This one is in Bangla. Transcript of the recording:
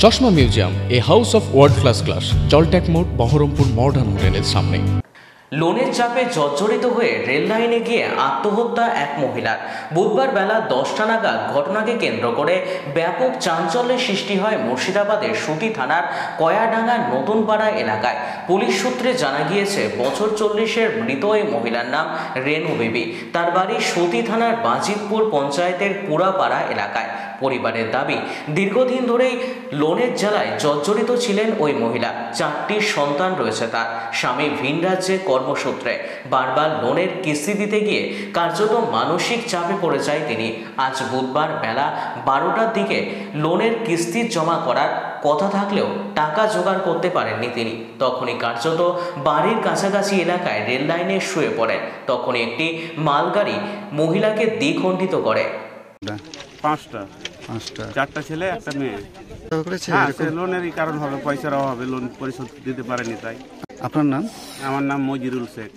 চশমা museum, a house of world class, জলট্যাক মোড়, বহরমপুর মডার্ন হোটেলের সামনে। লোনের চাপে জর্জরিত হয়ে রেল লাইনে গিয়ে আত্মহত্যা এক মহিলার। বুধবার বেলা 10টা নাগাদ ঘটনাকে কেন্দ্র করে ব্যাপক চাঞ্চল্যের সৃষ্টি হয় মুর্শিদাবাদের সুতি থানার কয়াডাঙ্গার নতুনপাড়া এলাকায়। পুলিশ সূত্রে জানা গিয়েছে, বছর 40-এর মৃত এই মহিলার নাম রেনু বিবি। তার বাড়ি সুতি থানার বাজিতপুর পঞ্চায়েতের পুরাপাড়া এলাকায়। পরিবারের দাবি, দীর্ঘদিন ধরেই লোনের জ্বালায় জর্জরিত ছিলেন ওই মহিলা। 4টি সন্তান রয়েছে তার। স্বামী ভিন রাজ্যে কর্মসূত্রে বারবার লোনের কিস্তি দিতে গিয়ে কার্যত মানসিক চাপে পড়ে যায় তিনি। আজ বুধবার বেলা 12টার দিকে লোনের কিস্তি জমা করার কথা থাকলেও টাকা জোগাড় করতে পারেননি তিনি। তখনই কার্যত বাড়ির কাছাকাছি এলাকায় রেল লাইনে শুয়ে পড়েন। তখনই একটি মালগাড়ি মহিলাকে দ্বিখণ্ডিত করে। 5টা 4টা ছেলে একটা মেয়ে। লোনেরই কারণ হবে, পয়সার অভাবে লোন পরিশোধ দিতে পারেনি। তাই। আপনার নাম? আমার নাম মজিরুল শেখ।